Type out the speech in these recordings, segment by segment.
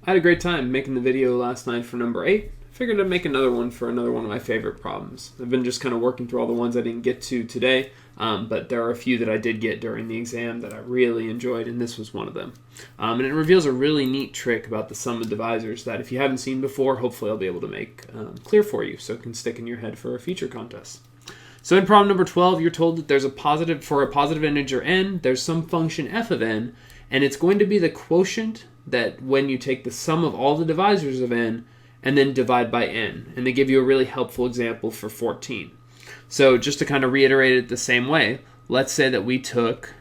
I had a great time making the video last night for number 8. Figured I'd make another one for another one of my favorite problems. I've been just kind of working through all the ones I didn't get to today, but there are a few that I did get during the exam that I really enjoyed, and this was one of them. And it reveals a really neat trick about the sum of divisors that if you haven't seen before, hopefully I'll be able to make clear for you so it can stick in your head for a future contest. So in problem number 12, you're told that there's for a positive integer n, there's some function f of n, and it's going to be the quotient that when you take the sum of all the divisors of n and then divide by n. And they give you a really helpful example for 14. So just to kind of reiterate it the same way, let's say that we took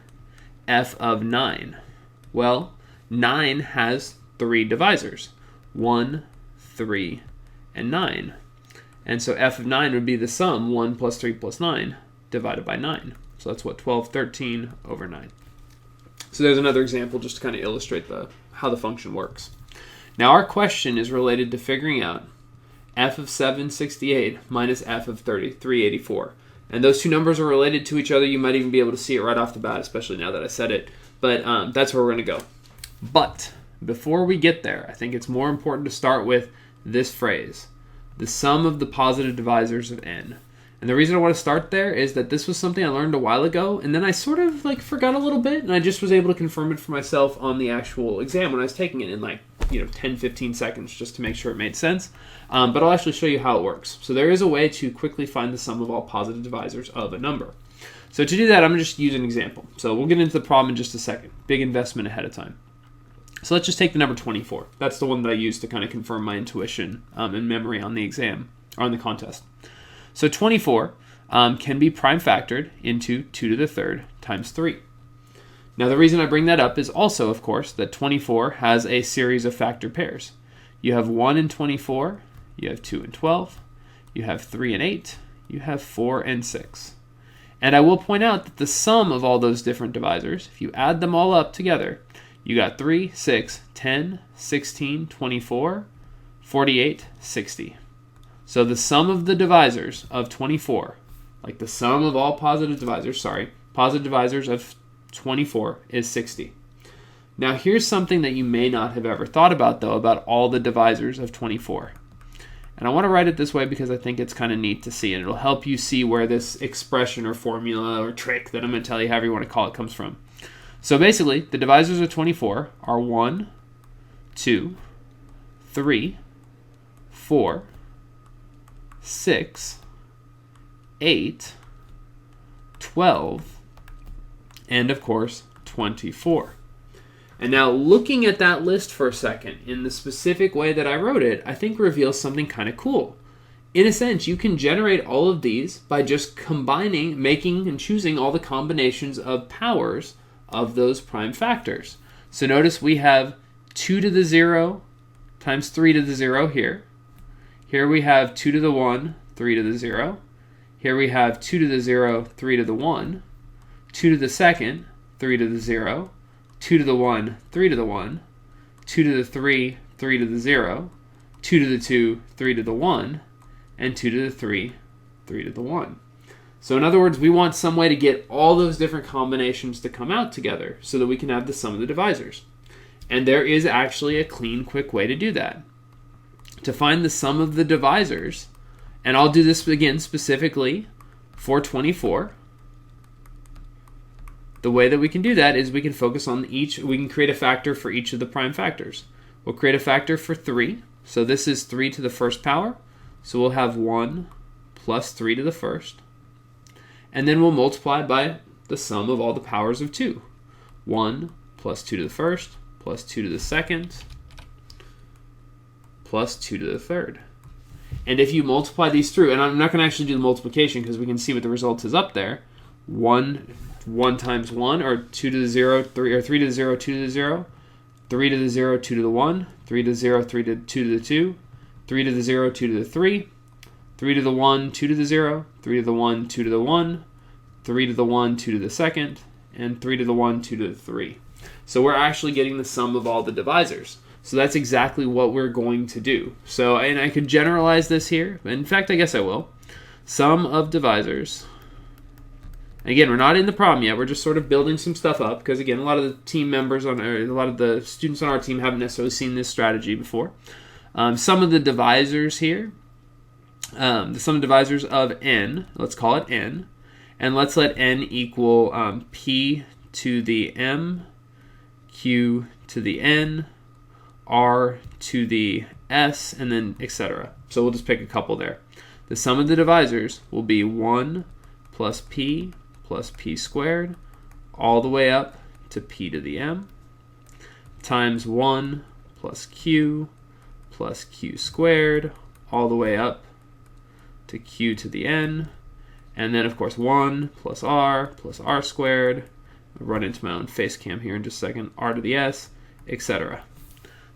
f of 9. Well, 9 has 3 divisors, 1, 3, and 9. And so f of 9 would be the sum 1 plus 3 plus 9 divided by 9. So that's what, 12, 13 over 9. So there's another example just to kind of illustrate how the function works. Now our question is related to figuring out f of 768 minus f of 384. And those two numbers are related to each other. You might even be able to see it right off the bat, especially now that I said it. But that's where we're going to go. But before we get there, I think it's more important to start with this phrase, the sum of the positive divisors of n. And the reason I want to start there is that this was something I learned a while ago, and then I sort of forgot a little bit, and I just was able to confirm it for myself on the actual exam when I was taking it in 10-15 seconds just to make sure it made sense. But I'll actually show you how it works. So there is a way to quickly find the sum of all positive divisors of a number. So to do that, I'm going to just use an example. So we'll get into the problem in just a second. Big investment ahead of time. So let's just take the number 24. That's the one that I used to kind of confirm my intuition and memory on the exam, or on the contest. So 24 can be prime factored into 2 to the third times 3. Now the reason I bring that up is also, of course, that 24 has a series of factor pairs. You have 1 and 24, you have 2 and 12, you have 3 and 8, you have 4 and 6. And I will point out that the sum of all those different divisors, if you add them all up together, you got 3, 6, 10, 16, 24, 48, 60. So the sum of the divisors of 24, like the sum of all positive divisors of 24 is 60. Now here's something that you may not have ever thought about, though, about all the divisors of 24. And I want to write it this way because I think it's kind of neat to see, and it'll help you see where this expression or formula or trick that I'm going to tell you, however you want to call it, comes from. So basically, the divisors of 24 are 1, 2, 3, 4, 6, 8, 12, and of course 24. And now looking at that list for a second in the specific way that I wrote it, I think reveals something kind of cool. In a sense, you can generate all of these by just combining, making, and choosing all the combinations of powers of those prime factors. So notice we have 2 to the 0 times 3 to the 0 here. Here we have 2 to the 1, 3 to the 0. Here we have 2 to the 0, 3 to the 1. 2 to the second, 3 to the 0. 2 to the 1, 3 to the 1. 2 to the 3, 3 to the 0. 2 to the 2, 3 to the 1. And 2 to the 3, 3 to the 1. So in other words, we want some way to get all those different combinations to come out together so that we can have the sum of the divisors. And there is actually a clean, quick way to do that. To find the sum of the divisors, and I'll do this again specifically for 24. The way that we can do that is we can focus on we can create a factor for each of the prime factors. We'll create a factor for 3. So this is 3 to the first power. So we'll have 1 plus 3 to the first. And then we'll multiply by the sum of all the powers of 2. 1 plus 2 to the first plus 2 to the second plus 2 to the third. And if you multiply these through, and I'm not going to actually do the multiplication because we can see what the result is up there. 1 times 1, or 2 to the 0, 3, or 3 to the 0, 2 to the 0. 3 to the 0, 2 to the 1. 3 to the 0, 3 to 2 to the 2. 3 to the 0, 2 to the 3. 3 to the 1, 2 to the 0. 3 to the 1, 2 to the 1. 3 to the 1, 2 to the second. And 3 to the 1, 2 to the 3. So we're actually getting the sum of all the divisors. So that's exactly what we're going to do. So, and I could generalize this here. In fact, I guess I will. Sum of divisors Again, we're not in the problem yet. We're just sort of building some stuff up because, again, a lot of the team members a lot of the students on our team haven't necessarily seen this strategy before. Some of the divisors here, the sum of divisors of n, let's call it n, and let's let n equal p to the m, q to the n, r to the s, and then etc. So we'll just pick a couple there. The sum of the divisors will be 1 plus p squared all the way up to p to the m times 1 plus q squared all the way up to q to the n, and then of course 1 plus r squared, I'll run into my own face cam here in just a second, r to the s, etc.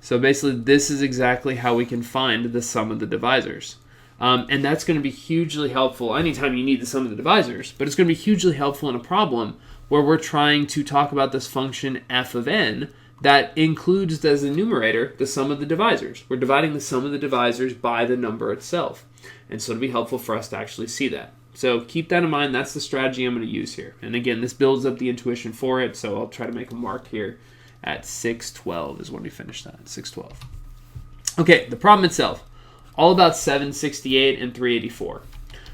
So basically this is exactly how we can find the sum of the divisors. And that's going to be hugely helpful anytime you need the sum of the divisors, but it's going to be hugely helpful in a problem where we're trying to talk about this function f of n that includes as the numerator the sum of the divisors. We're dividing the sum of the divisors by the number itself. And so it'll be helpful for us to actually see that. So keep that in mind. That's the strategy I'm going to use here. And again, this builds up the intuition for it, so I'll try to make a mark here at 6:12 is when we finish that, 6:12. Okay, the problem itself. All about 768 and 384.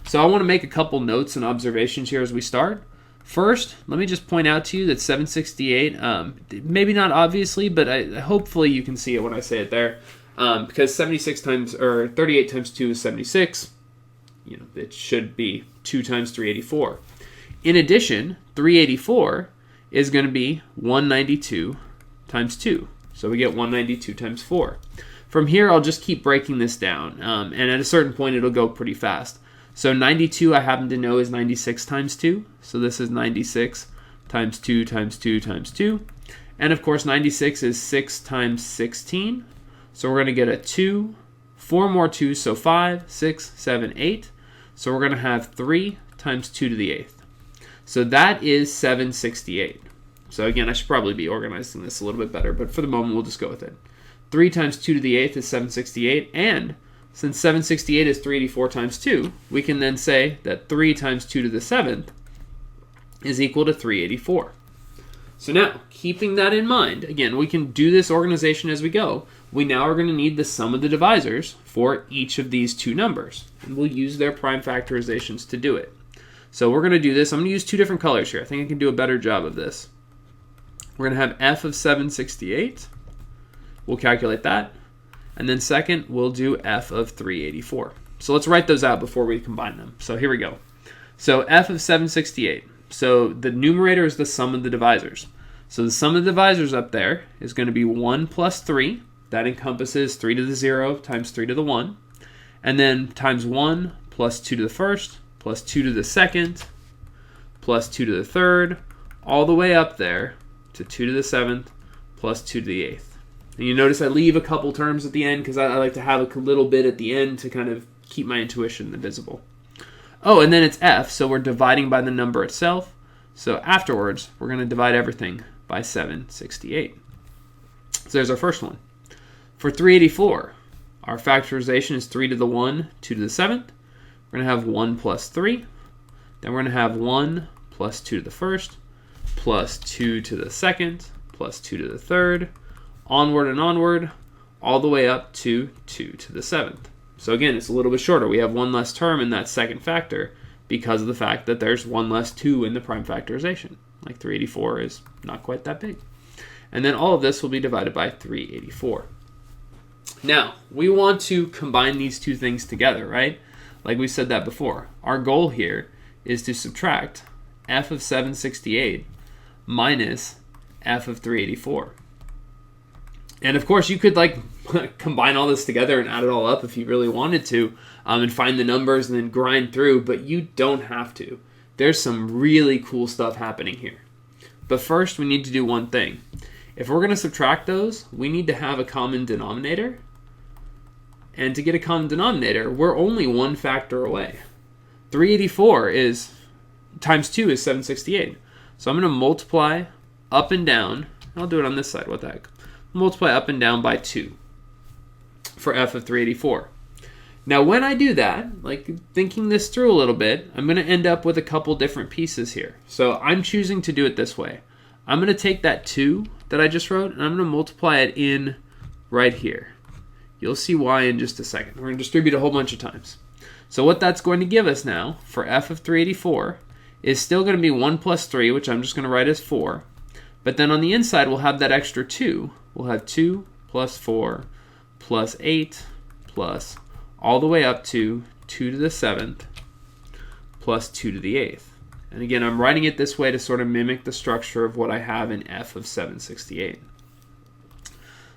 So I want to make a couple notes and observations here as we start. First, let me just point out to you that 768, maybe not obviously, but hopefully you can see it when I say it there, because 38 times 2 is 76. It should be 2 times 384. In addition, 384 is going to be 192 times 2. So we get 192 times 4. From here, I'll just keep breaking this down, and at a certain point, it'll go pretty fast. So 92, I happen to know, is 96 times 2. So this is 96 times 2 times 2 times 2. And of course, 96 is 6 times 16. So we're going to get a 2, 4 more 2s, so 5, 6, 7, 8. So we're going to have 3 times 2 to the 8th. So that is 768. So again, I should probably be organizing this a little bit better, but for the moment, we'll just go with it. 3 times 2 to the 8th is 768, and since 768 is 384 times 2, we can then say that 3 times 2 to the 7th is equal to 384. So now, keeping that in mind, again, we can do this organization as we go. We now are going to need the sum of the divisors for each of these two numbers, and we'll use their prime factorizations to do it. So we're going to do this. I'm going to use two different colors here. I think I can do a better job of this. We're going to have f of 768. We'll calculate that. And then second, we'll do f of 384. So let's write those out before we combine them. So here we go. So f of 768. So the numerator is the sum of the divisors. So the sum of the divisors up there is going to be 1 plus 3. That encompasses 3 to the 0 times 3 to the 1. And then times 1 plus 2 to the first, plus 2 to the second, plus 2 to the third, all the way up there to 2 to the 7th, plus 2 to the 8th. And you notice I leave a couple terms at the end because I like to have a little bit at the end to kind of keep my intuition visible. Oh, and then it's f, so we're dividing by the number itself. So afterwards, we're going to divide everything by 768. So there's our first one. For 384, our factorization is 3 to the 1, 2 to the 7th. We're going to have 1 plus 3. Then we're going to have 1 plus 2 to the first, plus 2 to the second, plus 2 to the third, onward and onward, all the way up to 2 to the 7th. So again, it's a little bit shorter. We have one less term in that second factor because of the fact that there's one less 2 in the prime factorization. Like 384 is not quite that big. And then all of this will be divided by 384. Now, we want to combine these two things together, right? Like we said that before. Our goal here is to subtract f of 768 minus f of 384. And of course, you could combine all this together and add it all up if you really wanted to, and find the numbers and then grind through, but you don't have to. There's some really cool stuff happening here. But first, we need to do one thing. If we're going to subtract those, we need to have a common denominator. And to get a common denominator, we're only one factor away. 384 is times 2 is 768. So I'm going to multiply up and down. I'll do it on this side. What the heck? Multiply up and down by 2 for f of 384. Now when I do that, like thinking this through a little bit, I'm going to end up with a couple different pieces here. So I'm choosing to do it this way. I'm going to take that 2 that I just wrote, and I'm going to multiply it in right here. You'll see why in just a second. We're going to distribute a whole bunch of times. So what that's going to give us now for f of 384 is still going to be 1 plus 3, which I'm just going to write as 4. But then on the inside, we'll have that extra 2. We'll have 2 plus 4 plus 8 plus all the way up to 2 to the 7th plus 2 to the 8th. And again, I'm writing it this way to sort of mimic the structure of what I have in f of 768.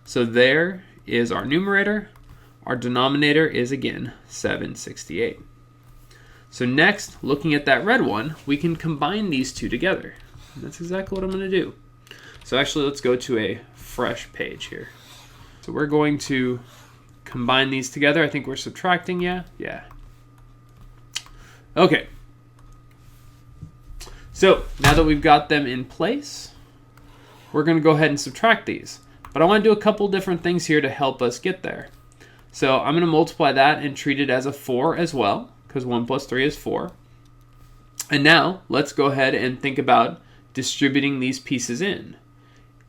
So there is our numerator. Our denominator is, again, 768. So next, looking at that red one, we can combine these two together. And that's exactly what I'm going to do. So actually, let's go to a fresh page here. So we're going to combine these together. I think we're subtracting, yeah? Yeah. Okay. So now that we've got them in place, we're going to go ahead and subtract these. But I want to do a couple different things here to help us get there. So I'm going to multiply that and treat it as a 4 as well, because 1 plus 3 is 4. And now let's go ahead and think about distributing these pieces in.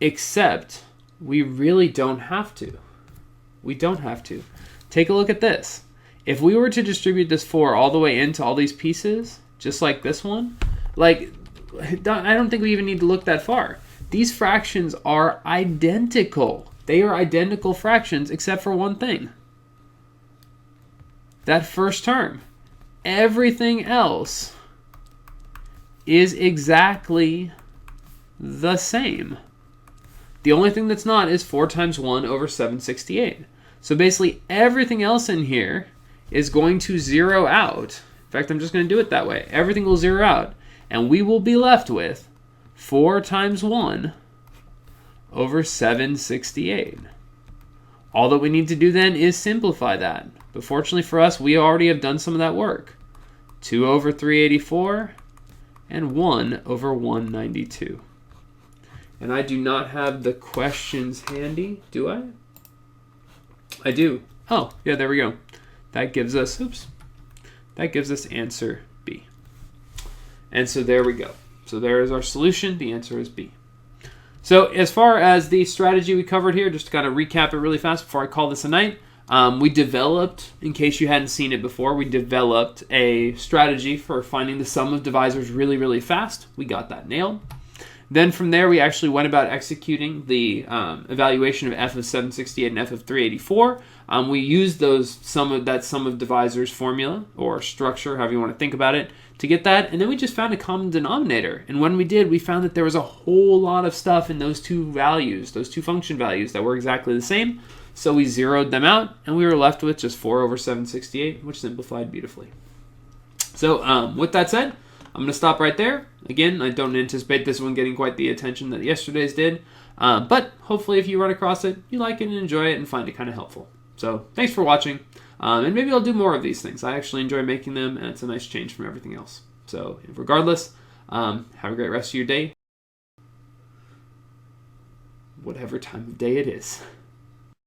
Except we really don't have to. We don't have to. Take a look at this. If we were to distribute this 4 all the way into all these pieces, just like this one, like, I don't think we even need to look that far. These fractions are identical. They are identical fractions except for one thing. That first term. Everything else is exactly the same. The only thing that's not is 4 times 1 over 768. So basically everything else in here is going to zero out. In fact, I'm just going to do it that way. Everything will zero out. And we will be left with 4 times 1 over 768. All that we need to do then is simplify that. But fortunately for us, we already have done some of that work. 2 over 384 and 1 over 192. And I do not have the questions handy, do I? I do. Oh, yeah, there we go. That gives us, that gives us answer B. And so there we go. So there is our solution. The answer is B. So as far as the strategy we covered here, just to kind of recap it really fast before I call this a night, we developed, in case you hadn't seen it before, we developed a strategy for finding the sum of divisors really, really fast. We got that nailed. Then from there, we actually went about executing the evaluation of f of 768 and f of 384. We used that sum of divisors formula, or structure, however you want to think about it, to get that. And then we just found a common denominator. And when we did, we found that there was a whole lot of stuff in those two values, those two function values, that were exactly the same. So we zeroed them out, and we were left with just 4 over 768, which simplified beautifully. So with that said, I'm going to stop right there. Again, I don't anticipate this one getting quite the attention that yesterday's did. But hopefully if you run across it, you like it and enjoy it and find it kind of helpful. So thanks for watching. And maybe I'll do more of these things. I actually enjoy making them, and it's a nice change from everything else. So regardless, have a great rest of your day, whatever time of day it is.